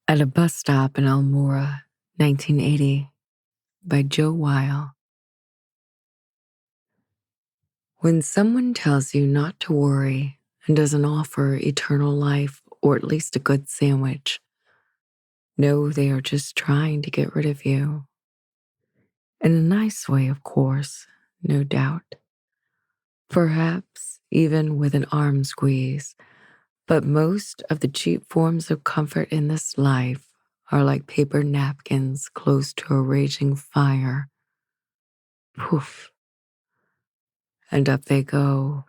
At a bus stop in Mora, 1980, by Weil. When someone tells you not to worry and doesn't offer eternal life or at least a good sandwich, know they are just trying to get rid of you. In a nice way, of course, no doubt. Perhaps even with an arm squeeze, but most of the cheap forms of comfort in this life are like paper napkins close to a raging fire. Poof. And up they go,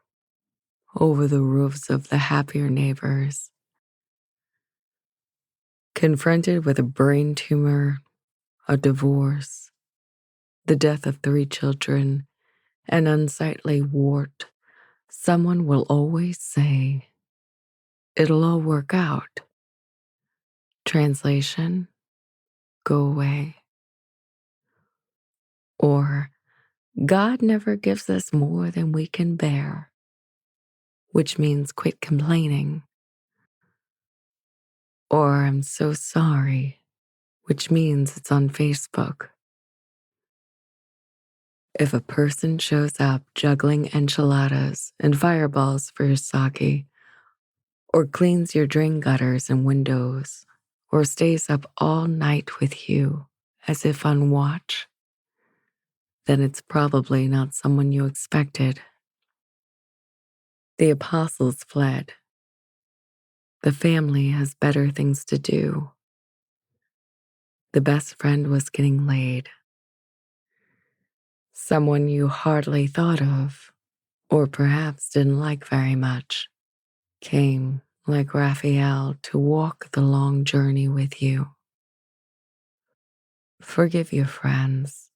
over the roofs of the happier neighbors. Confronted with a brain tumor, a divorce, the death of 3 children, an unsightly wart, someone will always say, "It'll all work out." Translation, go away. Or, God never gives us more than we can bear, which means quit complaining. Or, I'm so sorry, which means it's on Facebook. If a person shows up juggling enchiladas and fireballs for your sake, or cleans your drain gutters and windows, or stays up all night with you as if on watch, then it's probably not someone you expected. The apostles fled. The family has better things to do. The best friend was getting laid. Someone you hardly thought of, or perhaps didn't like very much, came like Raphael to walk the long journey with you. Forgive your friends.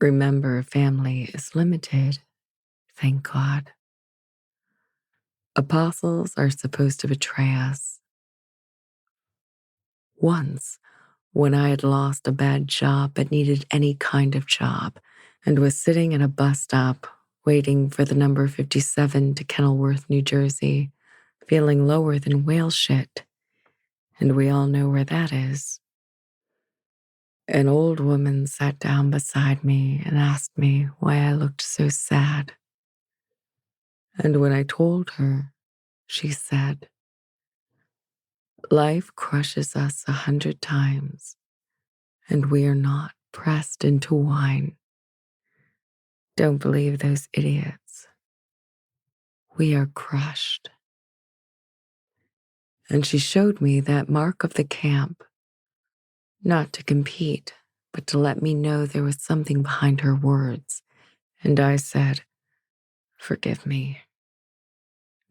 Remember, family is limited, thank God. Apostles are supposed to betray us. Once, when I had lost a bad job but needed any kind of job and was sitting at a bus stop waiting for the number 57 to Kenilworth, New Jersey, feeling lower than whale shit, and we all know where that is. An old woman sat down beside me and asked me why I looked so sad. And when I told her, she said, "Life crushes us 100 times, and we are not pressed into wine. Don't believe those idiots. We are crushed." And she showed me that mark of the camp, not to compete, but to let me know there was something behind her words. And I said, "Forgive me.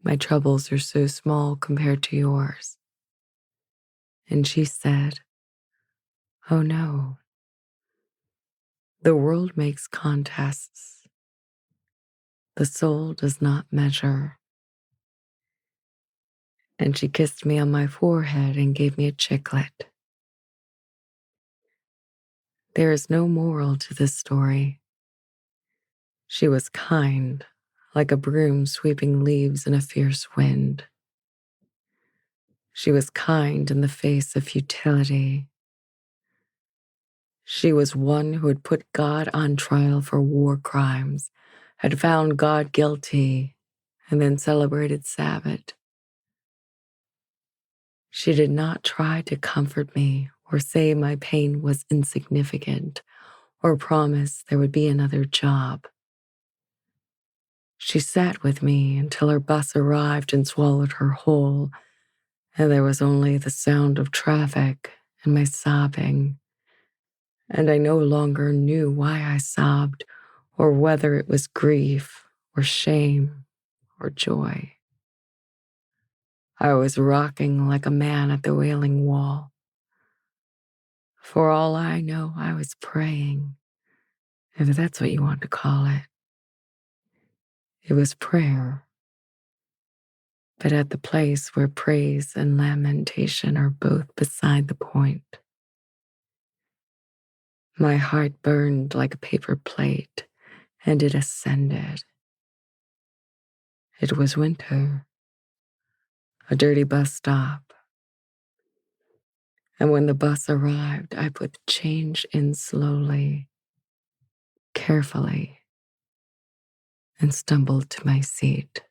My troubles are so small compared to yours." And she said, "Oh no. The world makes contests. The soul does not measure." And she kissed me on my forehead and gave me a chiclet. There is no moral to this story. She was kind, like a broom sweeping leaves in a fierce wind. She was kind in the face of futility. She was one who had put God on trial for war crimes, had found God guilty, and then celebrated Sabbath. She did not try to comfort me or say my pain was insignificant or promise there would be another job. She sat with me until her bus arrived and swallowed her whole, and there was only the sound of traffic and my sobbing. And I no longer knew why I sobbed or whether it was grief or shame or joy. I was rocking like a man at the Wailing Wall. For all I know, I was praying, if that's what you want to call it. It was prayer, but at the place where praise and lamentation are both beside the point. My heart burned like a paper plate, and it ascended. It was winter, a dirty bus stop, And when the bus arrived, I put the change in slowly, carefully, and stumbled to my seat.